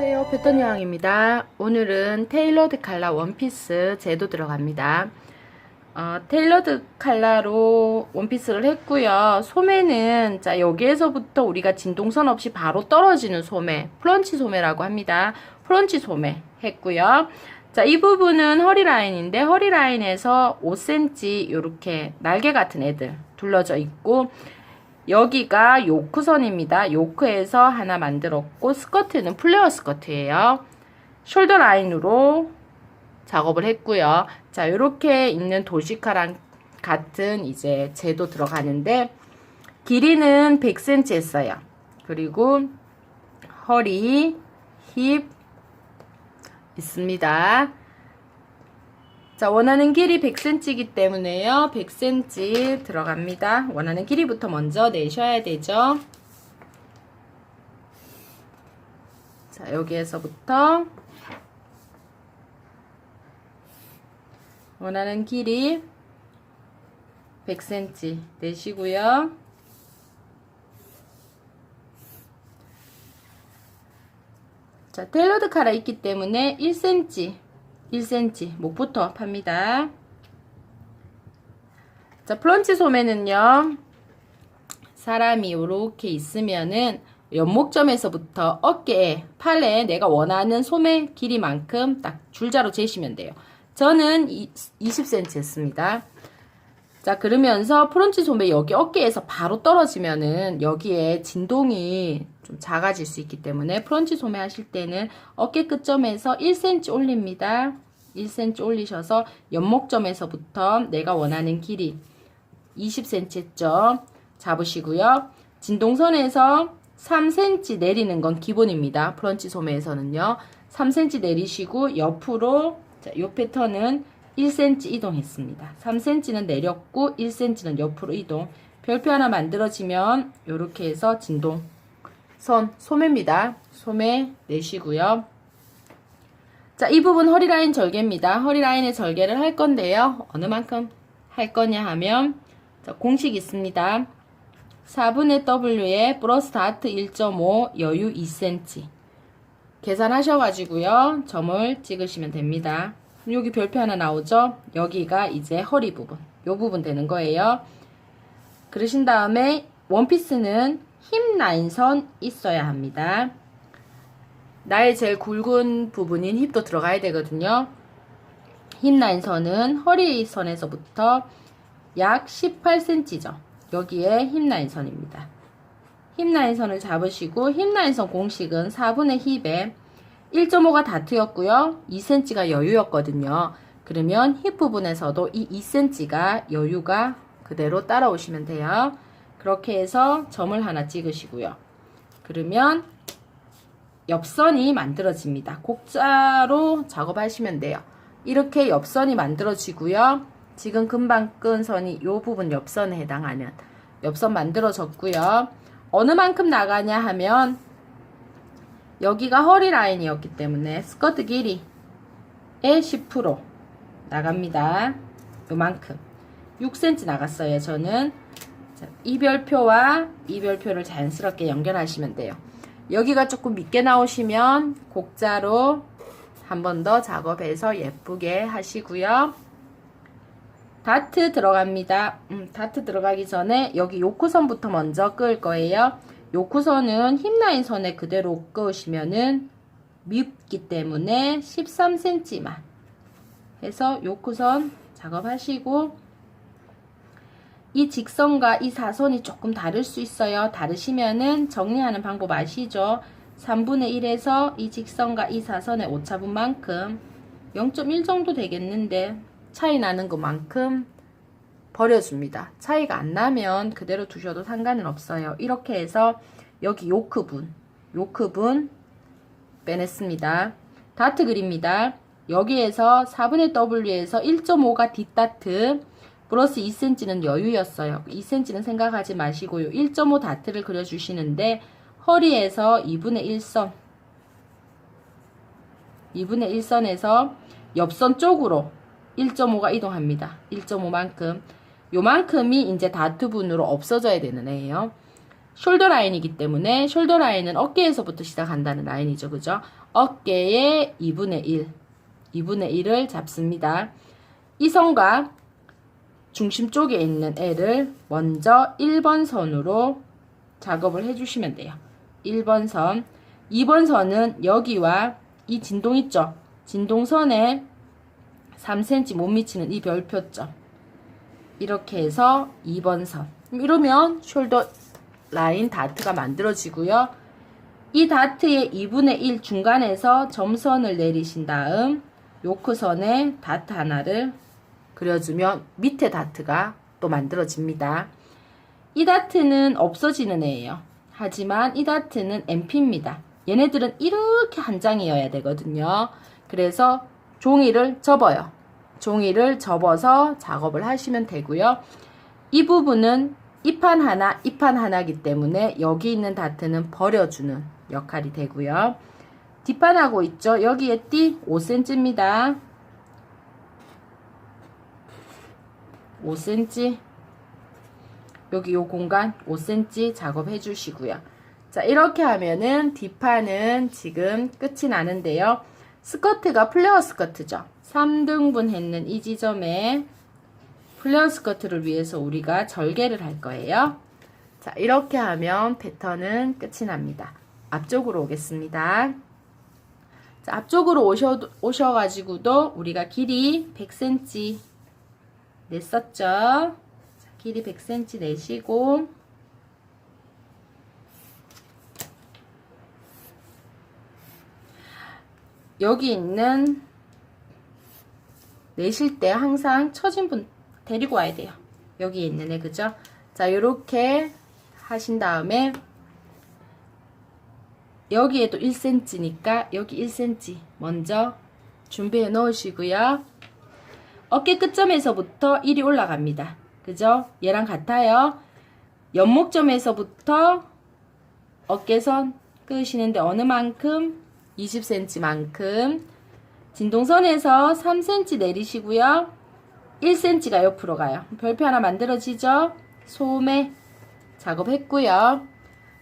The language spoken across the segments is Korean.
안녕하세요, 패턴 여왕입니다. 오늘은 테일러드 칼라 원피스 제도 들어갑니다. 테일러드 칼라로 원피스를 했고요. 소매는 자 여기에서부터 우리가 진동선 없이 바로 떨어지는 소매, 프런치 소매라고 합니다. 프런치 소매 했고요. 자, 이 부분은 허리 라인인데 허리 라인에서 5cm 이렇게 날개 같은 애들 둘러져 있고, 여기가 요크선입니다. 요크에서 하나 만들었고, 스커트는 플레어 스커트예요. 숄더 라인으로 작업을 했고요. 자, 이렇게 있는 도시카랑 같은 이제 제도 들어가는데, 길이는 100cm 했어요. 그리고 허리, 힙 있습니다. 자, 원하는 길이 100cm이기 때문에요. 100cm 들어갑니다. 원하는 길이부터 먼저 내셔야 되죠. 자, 여기에서부터 원하는 길이 100cm 내시고요. 자, 테일러드 카라 있기 때문에 1cm 목부터 팝니다. 자, 프런치 소매는요, 사람이 이렇게 있으면은 연목점에서부터 어깨에, 팔에 내가 원하는 소매 길이만큼 딱 줄자로 재시면 돼요. 저는 20cm 했습니다. 자, 그러면서 프런치 소매 여기 어깨에서 바로 떨어지면은 여기에 진동이 좀 작아질 수 있기 때문에 프런치 소매 하실 때는 어깨 끝점에서 1cm 올립니다. 1cm 올리셔서 연목점에서부터 내가 원하는 길이 20cm 했죠. 잡으시고요. 진동선에서 3cm 내리는 건 기본입니다. 프런치 소매에서는요. 3cm 내리시고 옆으로, 자, 요 패턴은 1cm 이동했습니다. 3cm는 내렸고 1cm는 옆으로 이동. 별표 하나 만들어지면 이렇게 해서 진동 선 소매입니다. 소매 내시고요. 자, 이 부분 허리 라인 절개입니다. 허리 라인에 절개를 할 건데요. 어느 만큼 할 거냐 하면, 자, 공식 있습니다. 4분의 W에 플러스 다트 1.5 여유 2cm 계산하셔가지고요. 점을 찍으시면 됩니다. 여기 별표 하나 나오죠? 여기가 이제 허리 부분, 요 부분 되는 거예요. 그러신 다음에 원피스는 힙 라인선 있어야 합니다. 나의 제일 굵은 부분인 힙도 들어가야 되거든요. 힙 라인선은 허리 선에서부터 약 18cm죠. 여기에 힙 라인선입니다. 힙 라인선을 잡으시고, 힙 라인선 공식은 4분의 힙에 1.5가 다트였고요. 2cm가 여유였거든요. 그러면 힙 부분에서도 이 2cm가 여유가 그대로 따라오시면 돼요. 그렇게 해서 점을 하나 찍으시고요. 그러면 옆선이 만들어집니다. 곡자로 작업하시면 돼요. 이렇게 옆선이 만들어지고요. 지금 금방 끈 선이 이 부분 옆선에 해당하는 옆선 만들어졌고요. 어느 만큼 나가냐 하면, 여기가 허리 라인이었기 때문에 스커트 길이의 10% 나갑니다. 요만큼 6cm 나갔어요. 저는. 자, 이 별표와 이 별표를 자연스럽게 연결하시면 돼요. 여기가 조금 밑게 나오시면 곡자로 한 번 더 작업해서 예쁘게 하시고요. 다트 들어갑니다. 다트 들어가기 전에 여기 요크선부터 먼저 끌 거예요. 요크선은 힙라인 선에 그대로 끄시면은 밉기 때문에 13cm만 해서 요크선 작업하시고, 이 직선과 이 사선이 조금 다를 수 있어요. 다르시면은 정리하는 방법 아시죠? 3분의 1에서 이 직선과 이 사선의 오차분만큼 0.1 정도 되겠는데 차이 나는 것만큼 버려줍니다. 차이가 안 나면 그대로 두셔도 상관은 없어요. 이렇게 해서 여기 요크분 빼냈습니다. 다트 그립니다. 여기에서 4분의 W에서 1.5가 뒷다트 플러스 2cm는 여유였어요. 2cm는 생각하지 마시고요. 1.5 다트를 그려주시는데, 허리에서 2분의 1선 2분의 1선에서 옆선 쪽으로 1.5가 이동합니다. 1.5만큼. 요만큼이 이제 다트분으로 없어져야 되는 애예요. 숄더 라인이기 때문에 숄더 라인은 어깨에서부터 시작한다는 라인이죠. 그죠? 어깨의 2분의 1, 2분의 1을 잡습니다. 이 선과 중심 쪽에 있는 L을 먼저 1번 선으로 작업을 해주시면 돼요. 1번 선. 2번 선은 여기와 이 진동 있죠? 진동선에 3cm 못 미치는 이 별표점. 이렇게 해서 2번 선. 이러면 숄더 라인 다트가 만들어지고요. 이 다트의 2분의 1 중간에서 점선을 내리신 다음 요크선에 다트 하나를 그려주면 밑에 다트가 또 만들어집니다. 이 다트는 없어지는 애예요. 하지만 이 다트는 MP입니다. 얘네들은 이렇게 한 장이어야 되거든요. 그래서 종이를 접어요. 종이를 접어서 작업을 하시면 되고요. 이 부분은 이 판 하나, 이 판 하나이기 때문에 여기 있는 다트는 버려주는 역할이 되고요. 뒷판하고 있죠? 여기에 띠 5cm입니다. 5cm. 여기 요 공간 5cm 작업해 주시고요. 자, 이렇게 하면은 뒷판은 지금 끝이 나는데요. 스커트가 플레어 스커트죠. 3등분 했는 이 지점에 플레어 스커트를 위해서 우리가 절개를 할 거예요. 자, 이렇게 하면 패턴은 끝이 납니다. 앞쪽으로 오겠습니다. 자, 앞쪽으로 오셔가지고도 우리가 길이 100cm 냈었죠. 자, 길이 100cm 내시고 여기 있는 내실 때 항상 처진 분 데리고 와야 돼요. 여기 있는 애, 그죠? 자, 요렇게 하신 다음에 여기에도 1cm니까 여기 1cm 먼저 준비해 놓으시고요. 어깨 끝점에서부터 1이 올라갑니다. 그죠? 얘랑 같아요. 연목점에서부터 어깨선 끄시는데 어느 만큼? 20cm만큼. 진동선에서 3cm 내리시고요. 1cm가 옆으로 가요. 별표 하나 만들어지죠? 소매 작업했고요.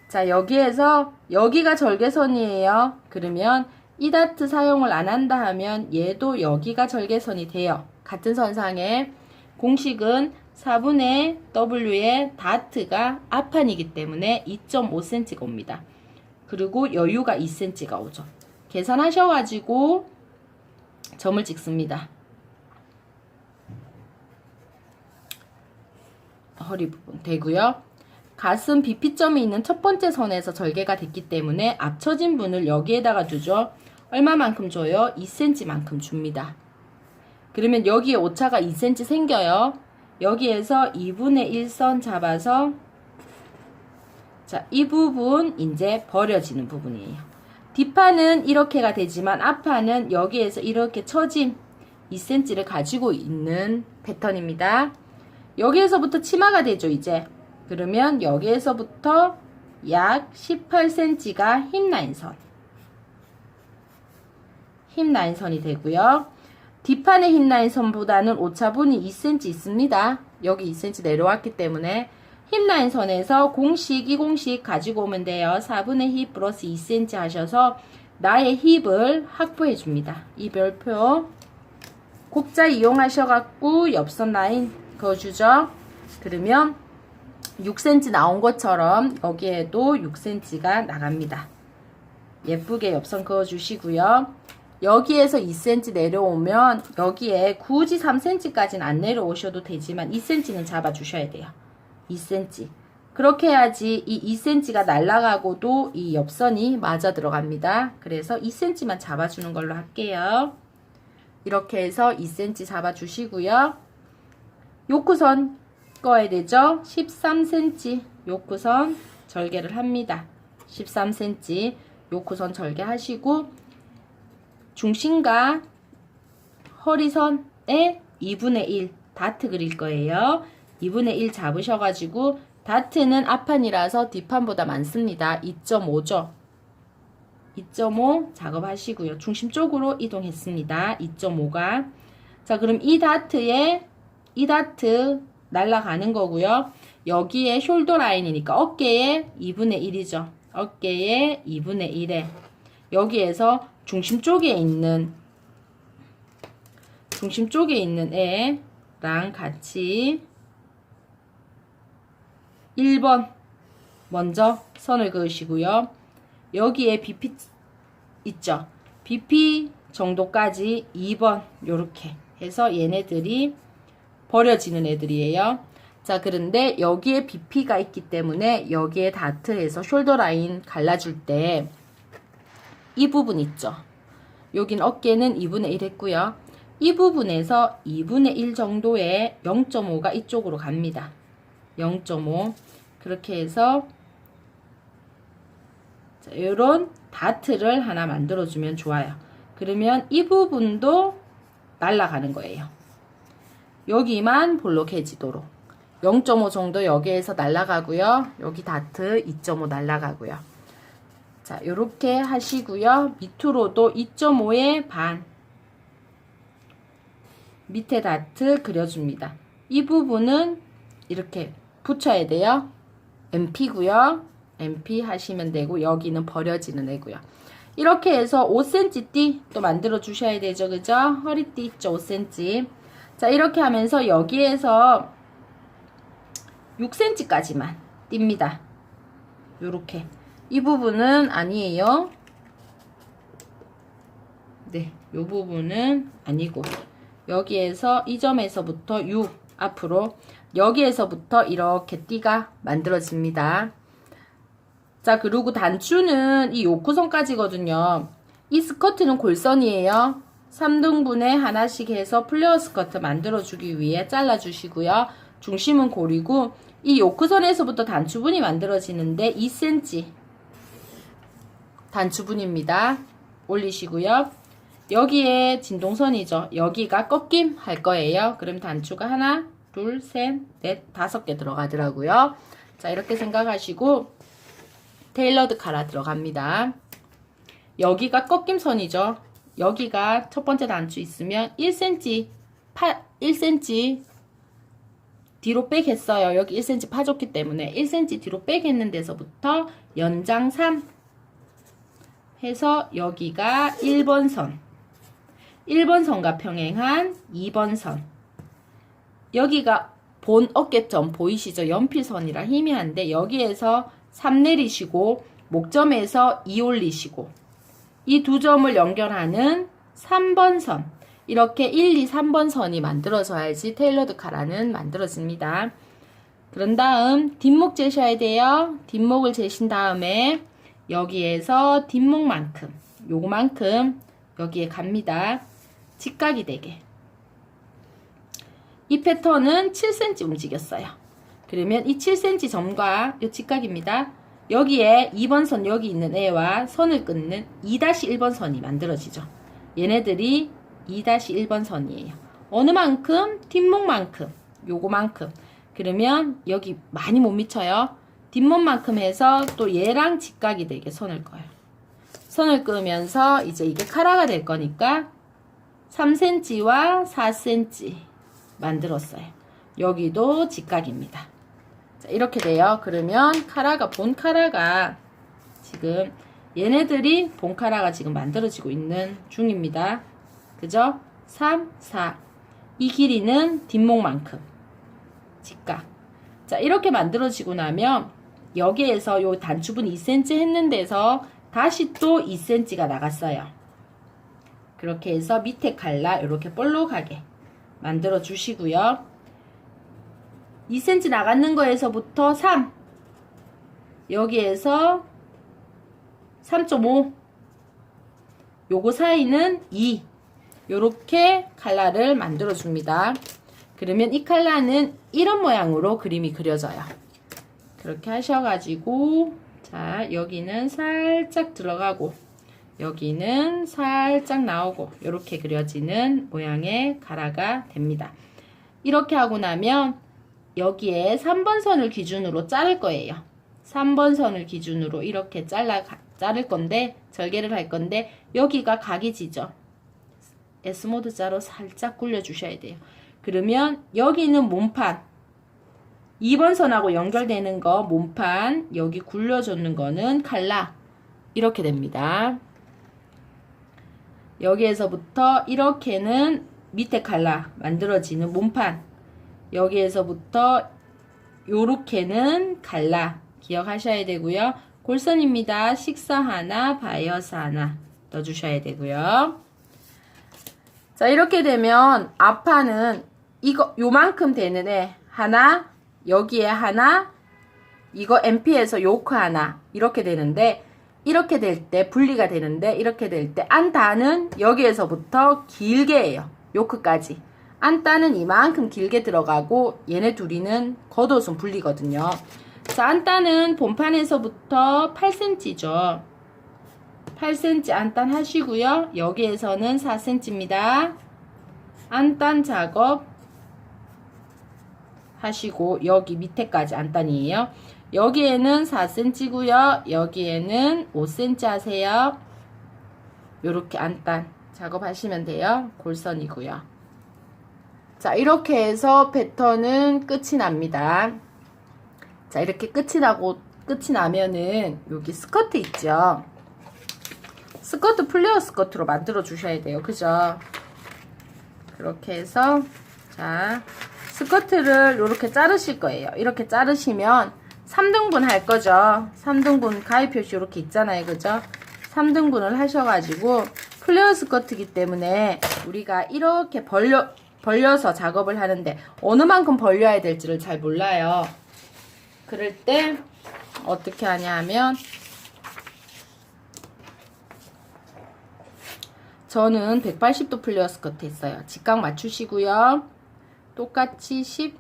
자, 여기에서 여기가 절개선이에요. 그러면 이 다트 사용을 안 한다 하면 얘도 여기가 절개선이 돼요. 같은 선상에 공식은 4분의 W의 다트가 앞판이기 때문에 2.5cm가 옵니다. 그리고 여유가 2cm가 오죠. 계산하셔가지고 점을 찍습니다. 허리 부분 되고요. 가슴 BP점이 있는 첫 번째 선에서 절개가 됐기 때문에 앞처진 분을 여기에다가 두죠. 얼마만큼 줘요? 2cm만큼 줍니다. 그러면 여기에 오차가 2cm 생겨요. 여기에서 2분의 1선 잡아서 자, 이 부분 이제 버려지는 부분이에요. 뒷판은 이렇게가 되지만 앞판은 여기에서 이렇게 처진 2cm를 가지고 있는 패턴입니다. 여기에서부터 치마가 되죠, 이제. 그러면 여기에서부터 약 18cm가 힙라인선. 힙라인선이 되고요. 뒷판의 힙라인선보다는 오차분이 2cm 있습니다. 여기 2cm 내려왔기 때문에 힙라인선에서 공식, 이 공식 가지고 오면 돼요. 4분의 힙 플러스 2cm 하셔서 나의 힙을 확보해 줍니다. 이 별표 곡자 이용하셔갖고 옆선 라인 그어주죠. 그러면 6cm 나온 것처럼 여기에도 6cm가 나갑니다. 예쁘게 옆선 그어주시고요. 여기에서 2cm 내려오면 여기에 굳이 3cm까지는 안 내려오셔도 되지만 2cm는 잡아주셔야 돼요. 2cm. 그렇게 해야지 이 2cm가 날아가고도 이 옆선이 맞아 들어갑니다. 그래서 2cm만 잡아주는 걸로 할게요. 이렇게 해서 2cm 잡아주시고요. 요크선 꺼야 되죠? 13cm 요크선 절개를 합니다. 13cm 요크선 절개하시고 중심과 허리선에 2분의 1 다트 그릴 거예요. 2분의 1 잡으셔가지고 다트는 앞판이라서 뒷판보다 많습니다. 2.5죠. 2.5 작업하시고요. 중심 쪽으로 이동했습니다. 2.5가. 자, 그럼 이 다트 날아가는 거고요. 여기에 숄더 라인이니까 어깨에 2분의 1이죠. 어깨에 2분의 1에 여기에서 중심 쪽에 있는 애랑 같이 1번 먼저 선을 그으시고요. 여기에 BP 있죠? BP 정도까지 2번 요렇게 해서 얘네들이 버려지는 애들이에요. 자, 그런데 여기에 BP가 있기 때문에 여기에 다트에서 숄더 라인 갈라줄 때 이 부분 있죠? 여긴 어깨는 2분의 1 했고요. 이 부분에서 2분의 1 정도의 0.5가 이쪽으로 갑니다. 0.5 그렇게 해서 이런 다트를 하나 만들어주면 좋아요. 그러면 이 부분도 날아가는 거예요. 여기만 볼록해지도록 0.5 정도 여기에서 날아가고요. 여기 다트 2.5 날아가고요. 자, 요렇게 하시고요. 밑으로도 2.5의 반 밑에 다트 그려줍니다. 이 부분은 이렇게 붙여야 돼요. MP고요. MP 하시면 되고 여기는 버려지는 애고요. 이렇게 해서 5cm 띠 또 만들어 주셔야 되죠. 그죠? 허리띠 있죠? 5cm. 자, 이렇게 하면서 여기에서 6cm까지만 띱니다. 요렇게. 이 부분은 아니에요. 네, 요 부분은 아니고 여기에서 이 점에서부터 6 앞으로 여기에서부터 이렇게 띠가 만들어집니다. 자, 그리고 단추는 이 요구선까지거든요. 이 스커트는 골선이에요. 3등분에 하나씩 해서 플레어 스커트 만들어주기 위해 잘라주시고요. 중심은 골이고 이 요크선에서부터 단추분이 만들어지는데 2cm 단추분입니다. 올리시고요. 여기에 진동선이죠. 여기가 꺾임 할 거예요. 그럼 단추가 하나, 둘, 셋, 넷, 5개 들어가더라고요. 자, 이렇게 생각하시고 테일러드 카라 들어갑니다. 여기가 꺾임선이죠. 여기가 첫 번째 단추 있으면 1cm, 1cm 뒤로 빼겠어요. 여기 1cm 파줬기 때문에 1cm 뒤로 빼겠는 데서부터 연장 3 해서 여기가 1번 선. 1번 선과 평행한 2번 선. 여기가 본 어깨점 보이시죠? 연필선이라 희미한데 여기에서 3 내리시고 목점에서 2 올리시고 이 두 점을 연결하는 3번 선. 이렇게 1, 2, 3번 선이 만들어져야지 테일러드 카라는 만들어집니다. 그런 다음 뒷목 재셔야 돼요. 뒷목을 재신 다음에 여기에서 뒷목만큼 요만큼 여기에 갑니다. 직각이 되게. 이 패턴은 7cm 움직였어요. 그러면 이 7cm 점과 이 직각입니다. 여기에 2번 선 여기 있는 애와 선을 끊는 2-1번 선이 만들어지죠. 얘네들이 2-1번 선이에요. 어느 만큼? 뒷목만큼. 요거만큼. 그러면 여기 많이 못 미쳐요. 뒷목만큼 해서 또 얘랑 직각이 되게 선을 그어요. 선을 그으면서 이제 이게 카라가 될 거니까 3cm와 4cm 만들었어요. 여기도 직각입니다. 자, 이렇게 돼요. 그러면 카라가 본 카라가 지금 얘네들이 본 카라가 지금 만들어지고 있는 중입니다. 그죠? 3, 4. 이 길이는 뒷목만큼 직각. 자, 이렇게 만들어지고 나면 여기에서 요 단추분 2cm 했는 데서 다시 또 2cm가 나갔어요. 그렇게 해서 밑에 칼라 이렇게 볼록하게 만들어 주시고요. 2cm 나가는 거에서부터 3 여기에서 3.5 요거 사이는 2 요렇게 칼라를 만들어 줍니다. 그러면 이 칼라는 이런 모양으로 그림이 그려져요. 그렇게 하셔가지고 자, 여기는 살짝 들어가고 여기는 살짝 나오고 이렇게 그려지는 모양의 카라가 됩니다. 이렇게 하고 나면 여기에 3번 선을 기준으로 자를 거예요. 3번 선을 기준으로 이렇게 자를 건데 절개를 할 건데 여기가 각이 지죠. S모드 자로 살짝 굴려 주셔야 돼요. 그러면 여기는 몸판 2번 선하고 연결되는 거 몸판 여기 굴려주는 거는 칼라 이렇게 됩니다. 여기에서부터 이렇게는 밑에 칼라 만들어지는 몸판, 여기에서부터 요렇게는 갈라 기억하셔야 되고요. 골선입니다. 식서 하나, 바이어스 하나 넣어주셔야 되고요. 자, 이렇게 되면 앞판은 이거 요만큼 되는 애 하나, 여기에 하나, 이거 MP에서 요크 하나 이렇게 되는데, 이렇게 될 때 분리가 되는데, 이렇게 될 때 안단은 여기에서부터 길게 해요. 요크까지. 안단은 이만큼 길게 들어가고 얘네 둘이는 겉옷은 분리거든요. 자, 안단은 본판에서부터 8cm죠. 8cm 안단 하시고요. 여기에서는 4cm입니다. 안단 작업 하시고 여기 밑에까지 안단이에요. 여기에는 4cm고요. 여기에는 5cm 하세요. 요렇게 안단 작업하시면 돼요. 골선이고요. 자, 이렇게 해서 패턴은 끝이 납니다. 자, 이렇게 끝이 나면은 여기 스커트 있죠. 스커트 플레어 스커트로 만들어 주셔야 돼요. 그죠? 그렇게 해서 자, 스커트를 이렇게 자르실 거예요. 이렇게 자르시면 3등분 할 거죠. 3등분 가위 표시 이렇게 있잖아요. 그죠? 3등분을 하셔가지고 플레어 스커트이기 때문에 우리가 이렇게 벌려서 작업을 하는데 어느 만큼 벌려야 될지를 잘 몰라요. 그럴 때 어떻게 하냐 하면 저는 180도 플레어 스커트 했어요. 직각 맞추시고요. 똑같이 10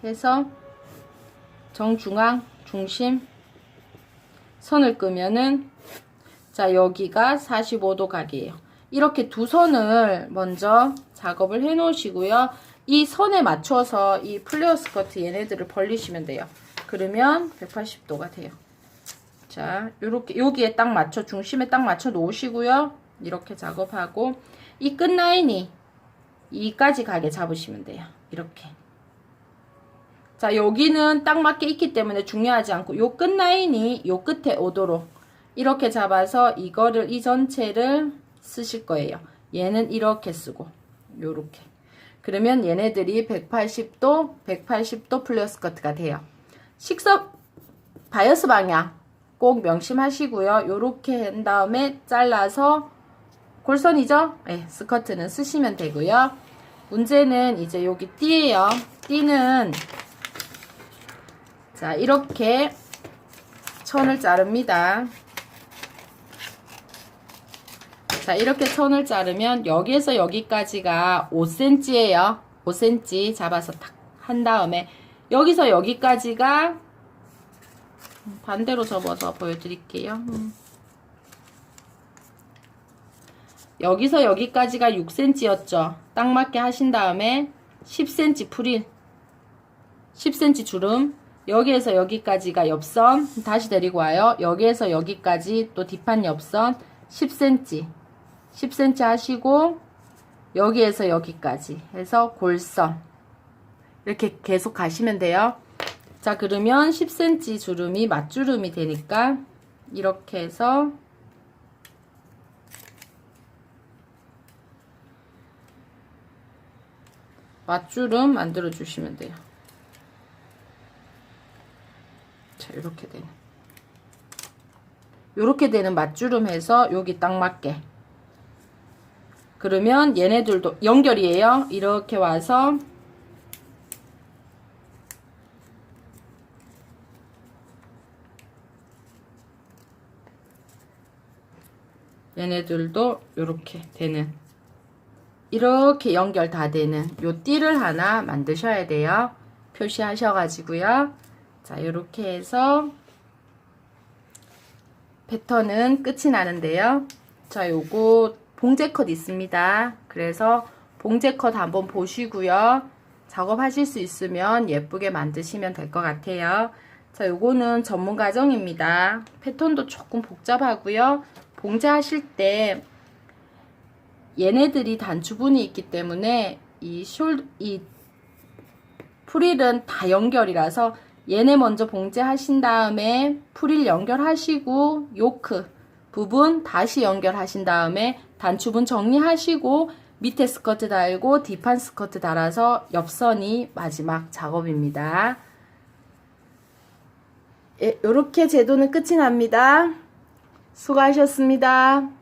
해서 정중앙 중심 선을 끄면은 자, 여기가 45도 각이에요. 이렇게 두 선을 먼저 작업을 해 놓으시고요. 이 선에 맞춰서 이 플레어 스커트 얘네들을 벌리시면 돼요. 그러면 180도가 돼요. 자, 요렇게 여기에 딱 맞춰 중심에 딱 맞춰 놓으시고요. 이렇게 작업하고 이 끝 라인이 2까지 가게 잡으시면 돼요. 이렇게. 자, 여기는 딱 맞게 있기 때문에 중요하지 않고 요 끝 라인이 요 끝에 오도록 이렇게 잡아서 이거를 이 전체를 쓰실 거예요. 얘는 이렇게 쓰고 요렇게. 그러면 얘네들이 180도 플레어 스커트가 돼요. 식서 바이어스 방향 꼭 명심하시고요. 요렇게 한 다음에 잘라서 골선이죠? 네, 스커트는 쓰시면 되고요. 문제는 이제 여기 띠예요. 띠는 자, 이렇게 천을 자릅니다. 자, 이렇게 천을 자르면 여기에서 여기까지가 5cm예요. 5cm 잡아서 탁 한 다음에 여기서 여기까지가 반대로 접어서 보여드릴게요. 여기서 여기까지가 6cm였죠. 딱 맞게 하신 다음에 10cm 프릴, 10cm 주름, 여기에서 여기까지가 옆선, 다시 데리고 와요. 여기에서 여기까지 또 뒷판 옆선 10cm, 10cm 하시고 여기에서 여기까지 해서 골선 이렇게 계속 가시면 돼요. 자, 그러면 10cm 주름이 맞주름이 되니까 이렇게 해서 맞주름 만들어 주시면 돼요. 자, 이렇게 되는 맞주름 해서 여기 딱 맞게. 그러면 얘네들도 연결이에요. 이렇게 와서 얘네들도 이렇게 되는, 이렇게 연결 다 되는 요 띠를 하나 만드셔야 돼요. 표시하셔가지고요. 자, 이렇게 해서 패턴은 끝이 나는데요. 자, 요거 봉제 컷 있습니다. 그래서 봉제 컷 한번 보시고요. 작업하실 수 있으면 예쁘게 만드시면 될 것 같아요. 자, 요거는 전문 과정입니다. 패턴도 조금 복잡하고요. 봉제하실 때 얘네들이 단추분이 있기 때문에 이 프릴은 다 연결이라서 얘네 먼저 봉제하신 다음에 프릴 연결하시고 요크 부분 다시 연결하신 다음에 단추분 정리하시고 밑에 스커트 달고 뒷판 스커트 달아서 옆선이 마지막 작업입니다. 예, 요렇게 제도는 끝이 납니다. 수고하셨습니다.